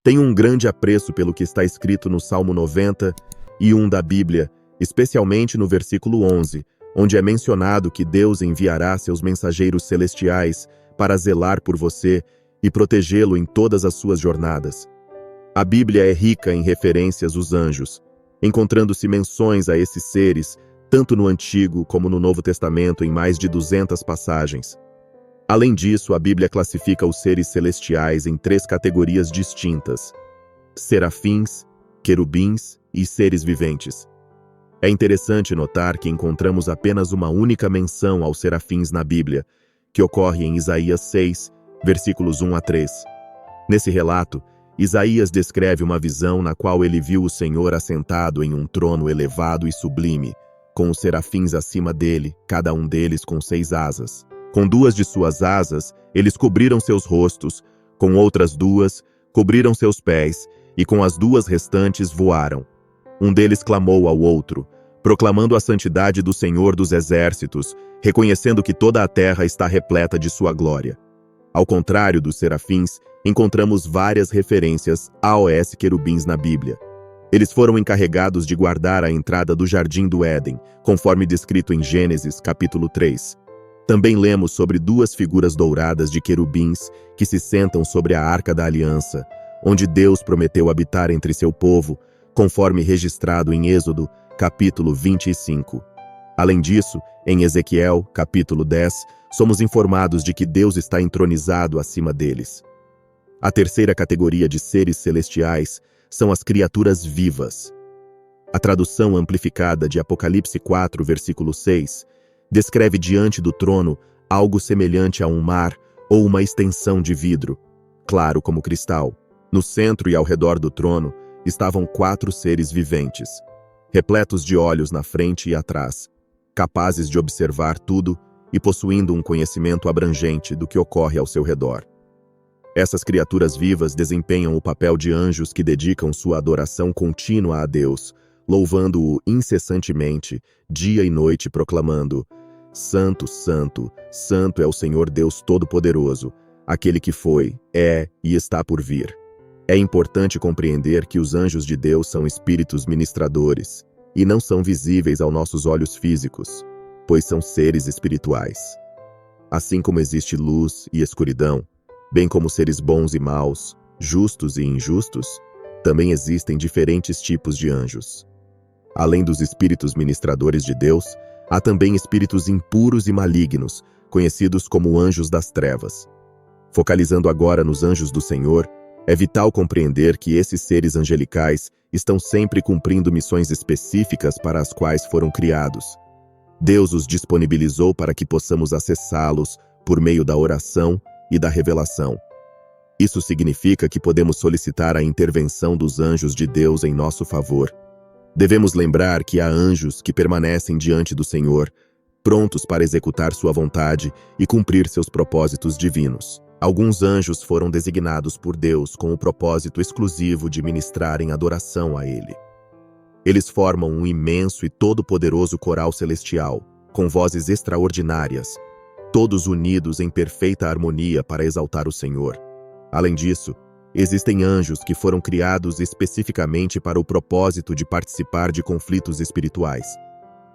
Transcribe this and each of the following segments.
Tenho um grande apreço pelo que está escrito no Salmo 91 da Bíblia, especialmente no versículo 11, onde é mencionado que Deus enviará seus mensageiros celestiais para zelar por você e protegê-lo em todas as suas jornadas. A Bíblia é rica em referências aos anjos, encontrando-se menções a esses seres, tanto no Antigo como no Novo Testamento, em mais de 200 passagens. Além disso, a Bíblia classifica os seres celestiais em 3 categorias distintas: serafins, querubins e seres viventes. É interessante notar que encontramos apenas uma única menção aos serafins na Bíblia, que ocorre em Isaías 6, versículos 1 a 3. Nesse relato, Isaías descreve uma visão na qual ele viu o Senhor assentado em um trono elevado e sublime, com os serafins acima dele, cada um deles com 6 asas. Com 2 de suas asas, eles cobriram seus rostos, com outras 2, cobriram seus pés, e com as 2 restantes voaram. Um deles clamou ao outro, proclamando a santidade do Senhor dos Exércitos, reconhecendo que toda a terra está repleta de sua glória. Ao contrário dos serafins, encontramos várias referências aos querubins na Bíblia. Eles foram encarregados de guardar a entrada do Jardim do Éden, conforme descrito em Gênesis, capítulo 3. Também lemos sobre 2 figuras douradas de querubins que se sentam sobre a Arca da Aliança, onde Deus prometeu habitar entre seu povo, conforme registrado em Êxodo, capítulo 25. Além disso, em Ezequiel, capítulo 10, somos informados de que Deus está entronizado acima deles. A terceira categoria de seres celestiais são as criaturas vivas. A tradução amplificada de Apocalipse 4, versículo 6, descreve diante do trono algo semelhante a um mar ou uma extensão de vidro, claro como cristal. No centro e ao redor do trono estavam 4 seres viventes, repletos de olhos na frente e atrás, capazes de observar tudo e possuindo um conhecimento abrangente do que ocorre ao seu redor. Essas criaturas vivas desempenham o papel de anjos que dedicam sua adoração contínua a Deus, louvando-o incessantemente, dia e noite, proclamando: Santo, Santo, Santo é o Senhor Deus Todo-Poderoso, aquele que foi, é e está por vir. É importante compreender que os anjos de Deus são espíritos ministradores e não são visíveis aos nossos olhos físicos, pois são seres espirituais. Assim como existe luz e escuridão, bem como seres bons e maus, justos e injustos, também existem diferentes tipos de anjos. Além dos espíritos ministradores de Deus, há também espíritos impuros e malignos, conhecidos como anjos das trevas. Focalizando agora nos anjos do Senhor, é vital compreender que esses seres angelicais estão sempre cumprindo missões específicas para as quais foram criados. Deus os disponibilizou para que possamos acessá-los por meio da oração e da revelação. Isso significa que podemos solicitar a intervenção dos anjos de Deus em nosso favor. Devemos lembrar que há anjos que permanecem diante do Senhor, prontos para executar sua vontade e cumprir seus propósitos divinos. Alguns anjos foram designados por Deus com o propósito exclusivo de ministrarem adoração a Ele. Eles formam um imenso e todo-poderoso coral celestial, com vozes extraordinárias, todos unidos em perfeita harmonia para exaltar o Senhor. Além disso, existem anjos que foram criados especificamente para o propósito de participar de conflitos espirituais.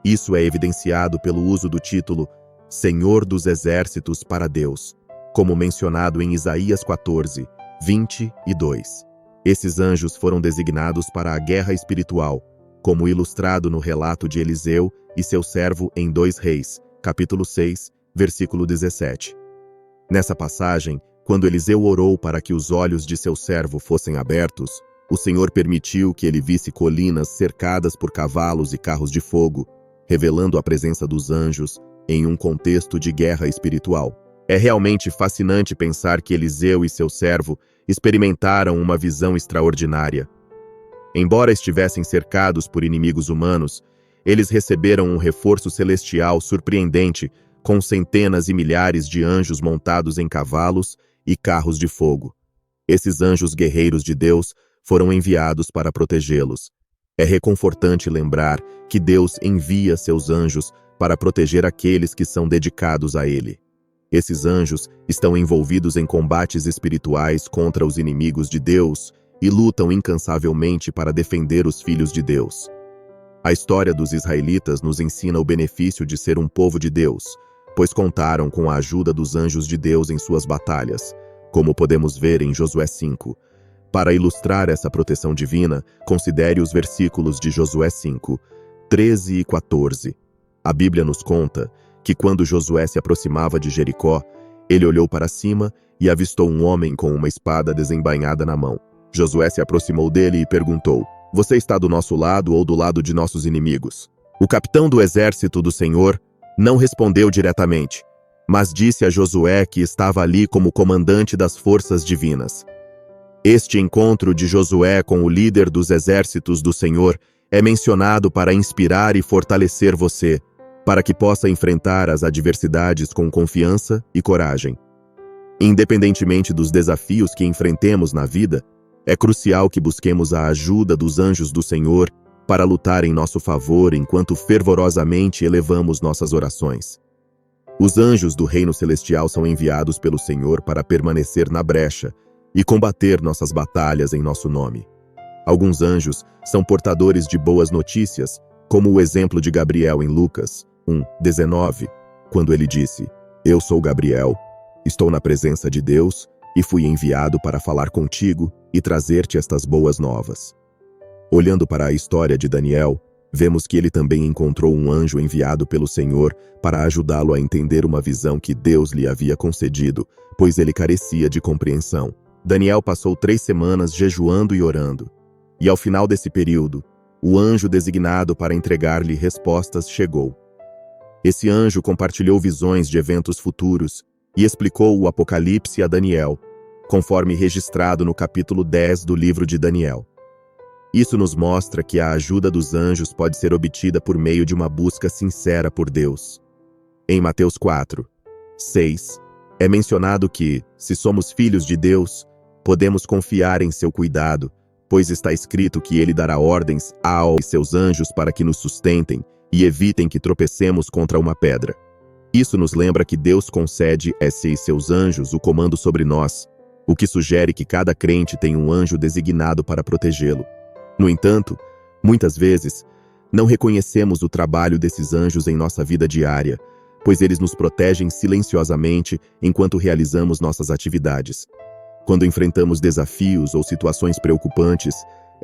Isso é evidenciado pelo uso do título Senhor dos Exércitos para Deus, como mencionado em Isaías 14, 22. Esses anjos foram designados para a guerra espiritual, como ilustrado no relato de Eliseu e seu servo em 2 Reis, capítulo 6, versículo 17. Nessa passagem, quando Eliseu orou para que os olhos de seu servo fossem abertos, o Senhor permitiu que ele visse colinas cercadas por cavalos e carros de fogo, revelando a presença dos anjos em um contexto de guerra espiritual. É realmente fascinante pensar que Eliseu e seu servo experimentaram uma visão extraordinária. Embora estivessem cercados por inimigos humanos, eles receberam um reforço celestial surpreendente, com centenas e milhares de anjos montados em cavalos e carros de fogo. Esses anjos guerreiros de Deus foram enviados para protegê-los. É reconfortante lembrar que Deus envia seus anjos para proteger aqueles que são dedicados a Ele. Esses anjos estão envolvidos em combates espirituais contra os inimigos de Deus e lutam incansavelmente para defender os filhos de Deus. A história dos israelitas nos ensina o benefício de ser um povo de Deus, pois contaram com a ajuda dos anjos de Deus em suas batalhas, como podemos ver em Josué 5. Para ilustrar essa proteção divina, considere os versículos de Josué 5, 13 e 14. A Bíblia nos conta que quando Josué se aproximava de Jericó, ele olhou para cima e avistou um homem com uma espada desembainhada na mão. Josué se aproximou dele e perguntou: "Você está do nosso lado ou do lado de nossos inimigos?" O capitão do exército do Senhor não respondeu diretamente, mas disse a Josué que estava ali como comandante das forças divinas. Este encontro de Josué com o líder dos exércitos do Senhor é mencionado para inspirar e fortalecer você, para que possa enfrentar as adversidades com confiança e coragem. Independentemente dos desafios que enfrentemos na vida, é crucial que busquemos a ajuda dos anjos do Senhor para lutar em nosso favor enquanto fervorosamente elevamos nossas orações. Os anjos do reino celestial são enviados pelo Senhor para permanecer na brecha e combater nossas batalhas em nosso nome. Alguns anjos são portadores de boas notícias, como o exemplo de Gabriel em Lucas 1:19, quando ele disse: "Eu sou Gabriel, estou na presença de Deus e fui enviado para falar contigo e trazer-te estas boas novas." Olhando para a história de Daniel, vemos que ele também encontrou um anjo enviado pelo Senhor para ajudá-lo a entender uma visão que Deus lhe havia concedido, pois ele carecia de compreensão. Daniel passou 3 semanas jejuando e orando, e ao final desse período, o anjo designado para entregar-lhe respostas chegou. Esse anjo compartilhou visões de eventos futuros e explicou o Apocalipse a Daniel, conforme registrado no capítulo 10 do livro de Daniel. Isso nos mostra que a ajuda dos anjos pode ser obtida por meio de uma busca sincera por Deus. Em Mateus 4:6, é mencionado que, se somos filhos de Deus, podemos confiar em seu cuidado, pois está escrito que ele dará ordens aos seus anjos para que nos sustentem e evitem que tropecemos contra uma pedra. Isso nos lembra que Deus concede a seus anjos o comando sobre nós, o que sugere que cada crente tem um anjo designado para protegê-lo. No entanto, muitas vezes, não reconhecemos o trabalho desses anjos em nossa vida diária, pois eles nos protegem silenciosamente enquanto realizamos nossas atividades. Quando enfrentamos desafios ou situações preocupantes,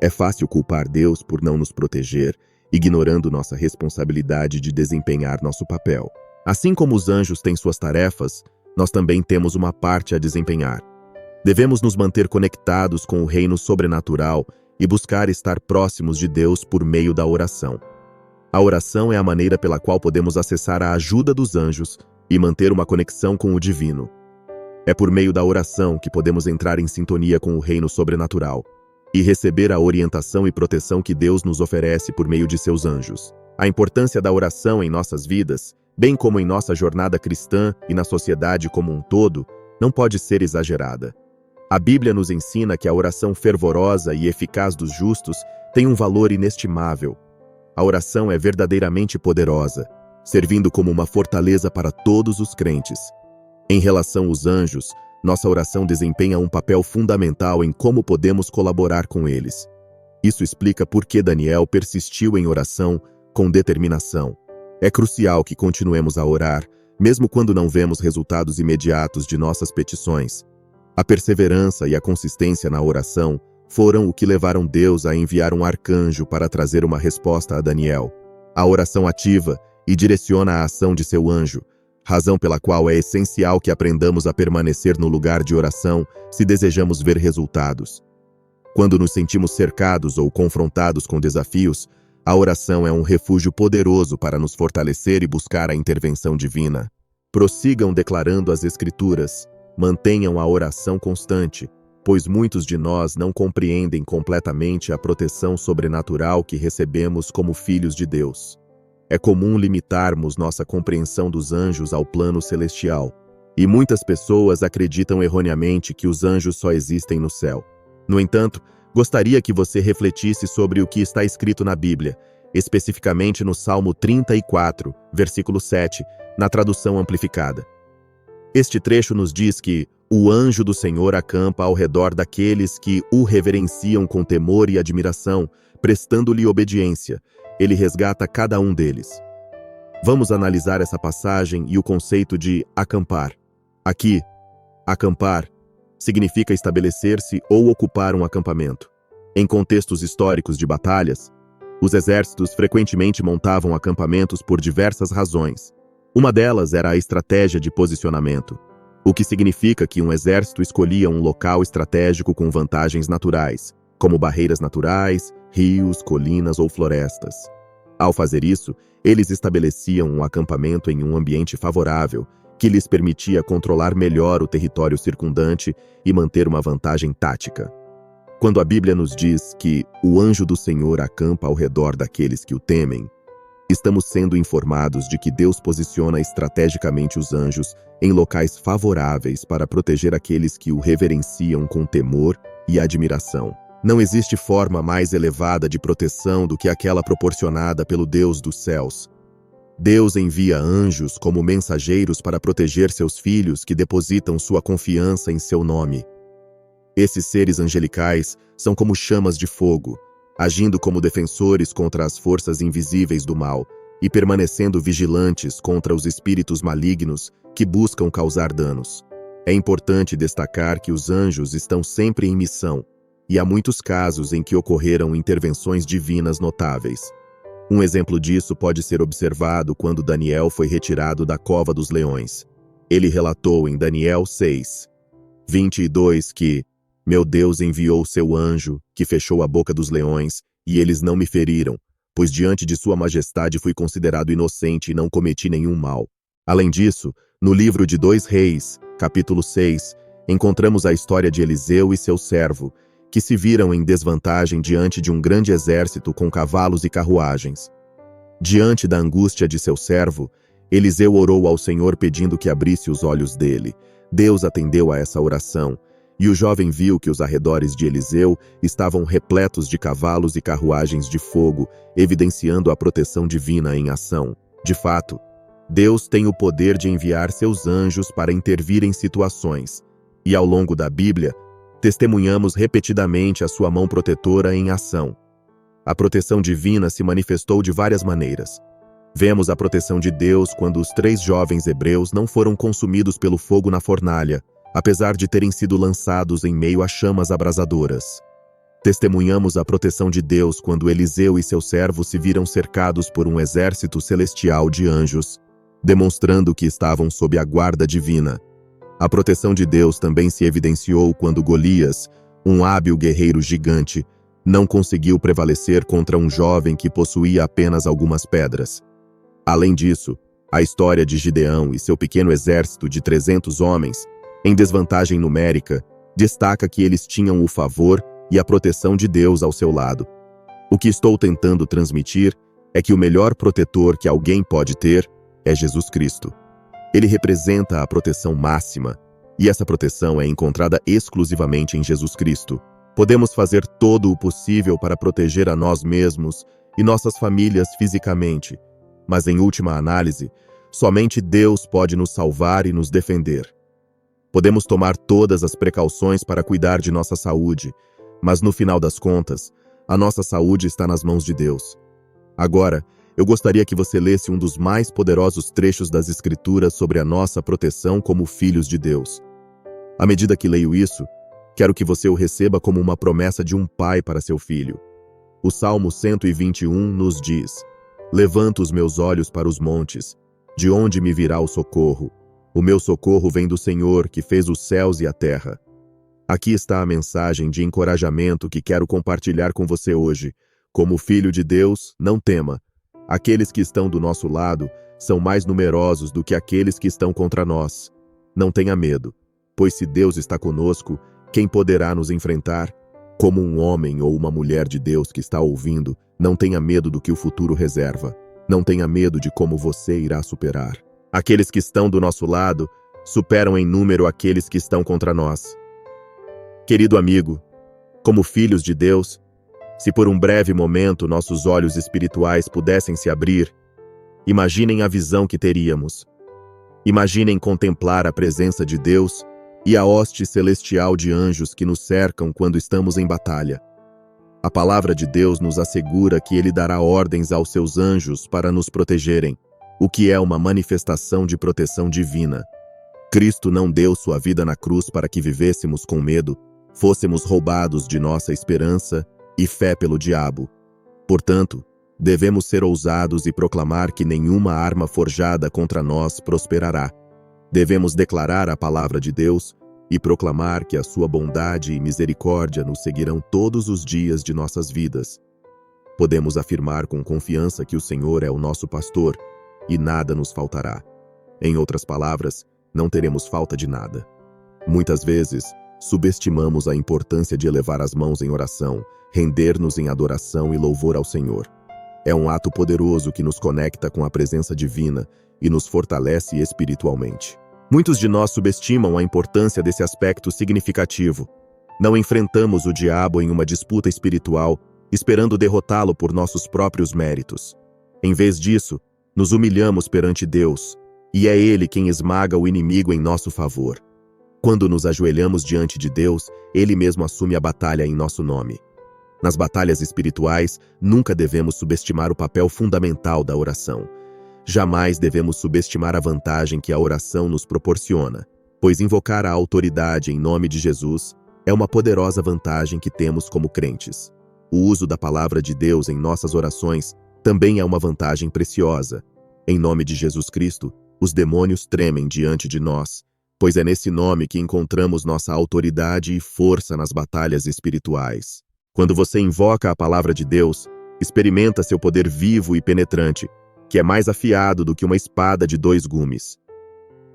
é fácil culpar Deus por não nos proteger, ignorando nossa responsabilidade de desempenhar nosso papel. Assim como os anjos têm suas tarefas, nós também temos uma parte a desempenhar. Devemos nos manter conectados com o reino sobrenatural e buscar estar próximos de Deus por meio da oração. A oração é a maneira pela qual podemos acessar a ajuda dos anjos e manter uma conexão com o divino. É por meio da oração que podemos entrar em sintonia com o reino sobrenatural e receber a orientação e proteção que Deus nos oferece por meio de seus anjos. A importância da oração em nossas vidas, bem como em nossa jornada cristã e na sociedade como um todo, não pode ser exagerada. A Bíblia nos ensina que a oração fervorosa e eficaz dos justos tem um valor inestimável. A oração é verdadeiramente poderosa, servindo como uma fortaleza para todos os crentes. Em relação aos anjos, nossa oração desempenha um papel fundamental em como podemos colaborar com eles. Isso explica por que Daniel persistiu em oração com determinação. É crucial que continuemos a orar, mesmo quando não vemos resultados imediatos de nossas petições. A perseverança e a consistência na oração foram o que levaram Deus a enviar um arcanjo para trazer uma resposta a Daniel. A oração ativa e direciona a ação de seu anjo, razão pela qual é essencial que aprendamos a permanecer no lugar de oração se desejamos ver resultados. Quando nos sentimos cercados ou confrontados com desafios, a oração é um refúgio poderoso para nos fortalecer e buscar a intervenção divina. Prossigam declarando as Escrituras. Mantenham a oração constante, pois muitos de nós não compreendem completamente a proteção sobrenatural que recebemos como filhos de Deus. É comum limitarmos nossa compreensão dos anjos ao plano celestial, e muitas pessoas acreditam erroneamente que os anjos só existem no céu. No entanto, gostaria que você refletisse sobre o que está escrito na Bíblia, especificamente no Salmo 34, versículo 7, na tradução amplificada. Este trecho nos diz que O anjo do Senhor acampa ao redor daqueles que o reverenciam com temor e admiração, prestando-lhe obediência. Ele resgata cada um deles. Vamos analisar essa passagem e o conceito de acampar. Aqui, acampar significa estabelecer-se ou ocupar um acampamento. Em contextos históricos de batalhas, os exércitos frequentemente montavam acampamentos por diversas razões. Uma delas era a estratégia de posicionamento, o que significa que um exército escolhia um local estratégico com vantagens naturais, como barreiras naturais, rios, colinas ou florestas. Ao fazer isso, eles estabeleciam um acampamento em um ambiente favorável, que lhes permitia controlar melhor o território circundante e manter uma vantagem tática. Quando a Bíblia nos diz que o anjo do Senhor acampa ao redor daqueles que o temem, estamos sendo informados de que Deus posiciona estrategicamente os anjos em locais favoráveis para proteger aqueles que o reverenciam com temor e admiração. Não existe forma mais elevada de proteção do que aquela proporcionada pelo Deus dos céus. Deus envia anjos como mensageiros para proteger seus filhos que depositam sua confiança em seu nome. Esses seres angelicais são como chamas de fogo, agindo como defensores contra as forças invisíveis do mal e permanecendo vigilantes contra os espíritos malignos que buscam causar danos. É importante destacar que os anjos estão sempre em missão, e há muitos casos em que ocorreram intervenções divinas notáveis. Um exemplo disso pode ser observado quando Daniel foi retirado da cova dos leões. Ele relatou em Daniel 6:22 que meu Deus enviou seu anjo, que fechou a boca dos leões, e eles não me feriram, pois diante de sua majestade fui considerado inocente e não cometi nenhum mal. Além disso, no livro de 2 Reis, capítulo 6, encontramos a história de Eliseu e seu servo, que se viram em desvantagem diante de um grande exército com cavalos e carruagens. Diante da angústia de seu servo, Eliseu orou ao Senhor pedindo que abrisse os olhos dele. Deus atendeu a essa oração, e o jovem viu que os arredores de Eliseu estavam repletos de cavalos e carruagens de fogo, evidenciando a proteção divina em ação. De fato, Deus tem o poder de enviar seus anjos para intervir em situações, e ao longo da Bíblia, testemunhamos repetidamente a sua mão protetora em ação. A proteção divina se manifestou de várias maneiras. Vemos a proteção de Deus quando os 3 jovens hebreus não foram consumidos pelo fogo na fornalha, apesar de terem sido lançados em meio a chamas abrasadoras. Testemunhamos a proteção de Deus quando Eliseu e seu servo se viram cercados por um exército celestial de anjos, demonstrando que estavam sob a guarda divina. A proteção de Deus também se evidenciou quando Golias, um hábil guerreiro gigante, não conseguiu prevalecer contra um jovem que possuía apenas algumas pedras. Além disso, a história de Gideão e seu pequeno exército de 300 homens, em desvantagem numérica, destaca que eles tinham o favor e a proteção de Deus ao seu lado. O que estou tentando transmitir é que o melhor protetor que alguém pode ter é Jesus Cristo. Ele representa a proteção máxima, e essa proteção é encontrada exclusivamente em Jesus Cristo. Podemos fazer todo o possível para proteger a nós mesmos e nossas famílias fisicamente, mas em última análise, somente Deus pode nos salvar e nos defender. Podemos tomar todas as precauções para cuidar de nossa saúde, mas no final das contas, a nossa saúde está nas mãos de Deus. Agora, eu gostaria que você lesse um dos mais poderosos trechos das Escrituras sobre a nossa proteção como filhos de Deus. À medida que leio isso, quero que você o receba como uma promessa de um pai para seu filho. O Salmo 121 nos diz: Levanto os meus olhos para os montes, de onde me virá o socorro? O meu socorro vem do Senhor, que fez os céus e a terra. Aqui está a mensagem de encorajamento que quero compartilhar com você hoje. Como filho de Deus, não tema. Aqueles que estão do nosso lado são mais numerosos do que aqueles que estão contra nós. Não tenha medo, pois se Deus está conosco, quem poderá nos enfrentar? Como um homem ou uma mulher de Deus que está ouvindo, não tenha medo do que o futuro reserva. Não tenha medo de como você irá superar. Aqueles que estão do nosso lado superam em número aqueles que estão contra nós. Querido amigo, como filhos de Deus, se por um breve momento nossos olhos espirituais pudessem se abrir, imaginem a visão que teríamos. Imaginem contemplar a presença de Deus e a hoste celestial de anjos que nos cercam quando estamos em batalha. A palavra de Deus nos assegura que Ele dará ordens aos seus anjos para nos protegerem, o que é uma manifestação de proteção divina. Cristo não deu sua vida na cruz para que vivêssemos com medo, fôssemos roubados de nossa esperança e fé pelo diabo. Portanto, devemos ser ousados e proclamar que nenhuma arma forjada contra nós prosperará. Devemos declarar a palavra de Deus e proclamar que a sua bondade e misericórdia nos seguirão todos os dias de nossas vidas. Podemos afirmar com confiança que o Senhor é o nosso pastor e nada nos faltará. Em outras palavras, não teremos falta de nada. Muitas vezes, subestimamos a importância de elevar as mãos em oração, render-nos em adoração e louvor ao Senhor. É um ato poderoso que nos conecta com a presença divina e nos fortalece espiritualmente. Muitos de nós subestimam a importância desse aspecto significativo. Não enfrentamos o diabo em uma disputa espiritual, esperando derrotá-lo por nossos próprios méritos. Em vez disso, nos humilhamos perante Deus, e é Ele quem esmaga o inimigo em nosso favor. Quando nos ajoelhamos diante de Deus, Ele mesmo assume a batalha em nosso nome. Nas batalhas espirituais, nunca devemos subestimar o papel fundamental da oração. Jamais devemos subestimar a vantagem que a oração nos proporciona, pois invocar a autoridade em nome de Jesus é uma poderosa vantagem que temos como crentes. O uso da palavra de Deus em nossas orações também é uma vantagem preciosa. Em nome de Jesus Cristo, os demônios tremem diante de nós, pois é nesse nome que encontramos nossa autoridade e força nas batalhas espirituais. Quando você invoca a palavra de Deus, experimenta seu poder vivo e penetrante, que é mais afiado do que uma espada de 2 gumes.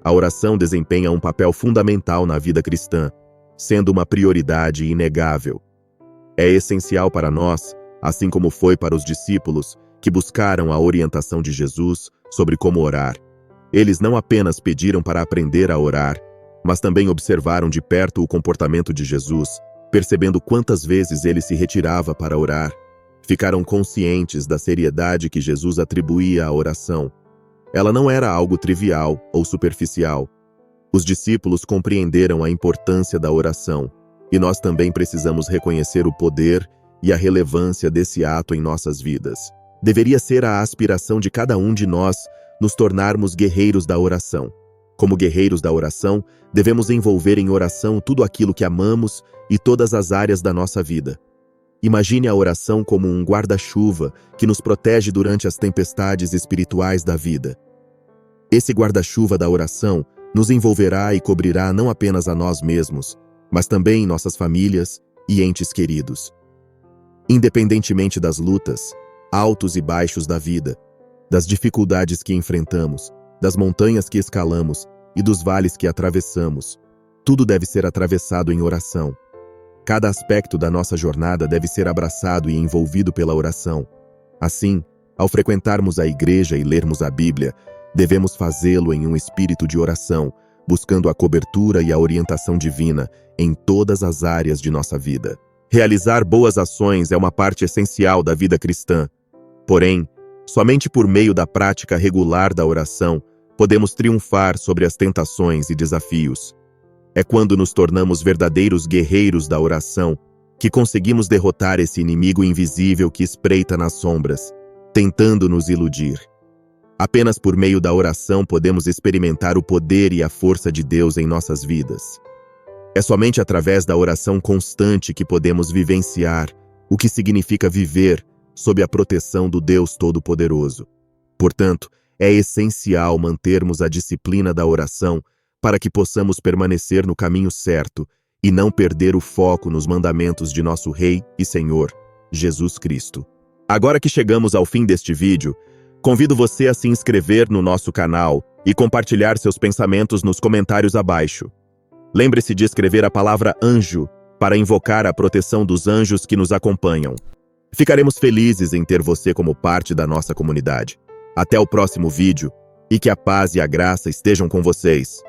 A oração desempenha um papel fundamental na vida cristã, sendo uma prioridade inegável. É essencial para nós, assim como foi para os discípulos, que buscaram a orientação de Jesus sobre como orar. Eles não apenas pediram para aprender a orar, mas também observaram de perto o comportamento de Jesus, percebendo quantas vezes ele se retirava para orar. Ficaram conscientes da seriedade que Jesus atribuía à oração. Ela não era algo trivial ou superficial. Os discípulos compreenderam a importância da oração, e nós também precisamos reconhecer o poder e a relevância desse ato em nossas vidas. Deveria ser a aspiração de cada um de nós nos tornarmos guerreiros da oração. Como guerreiros da oração, devemos envolver em oração tudo aquilo que amamos e todas as áreas da nossa vida. Imagine a oração como um guarda-chuva que nos protege durante as tempestades espirituais da vida. Esse guarda-chuva da oração nos envolverá e cobrirá não apenas a nós mesmos, mas também nossas famílias e entes queridos. Independentemente das lutas, altos e baixos da vida, das dificuldades que enfrentamos, das montanhas que escalamos e dos vales que atravessamos, tudo deve ser atravessado em oração. Cada aspecto da nossa jornada deve ser abraçado e envolvido pela oração. Assim, ao frequentarmos a igreja e lermos a Bíblia, devemos fazê-lo em um espírito de oração, buscando a cobertura e a orientação divina em todas as áreas de nossa vida. Realizar boas ações é uma parte essencial da vida cristã. Porém, somente por meio da prática regular da oração, podemos triunfar sobre as tentações e desafios. É quando nos tornamos verdadeiros guerreiros da oração que conseguimos derrotar esse inimigo invisível que espreita nas sombras, tentando nos iludir. Apenas por meio da oração podemos experimentar o poder e a força de Deus em nossas vidas. É somente através da oração constante que podemos vivenciar o que significa viver sob a proteção do Deus Todo-Poderoso. Portanto, é essencial mantermos a disciplina da oração para que possamos permanecer no caminho certo e não perder o foco nos mandamentos de nosso Rei e Senhor, Jesus Cristo. Agora que chegamos ao fim deste vídeo, convido você a se inscrever no nosso canal e compartilhar seus pensamentos nos comentários abaixo. Lembre-se de escrever a palavra anjo para invocar a proteção dos anjos que nos acompanham. Ficaremos felizes em ter você como parte da nossa comunidade. Até o próximo vídeo e que a paz e a graça estejam com vocês.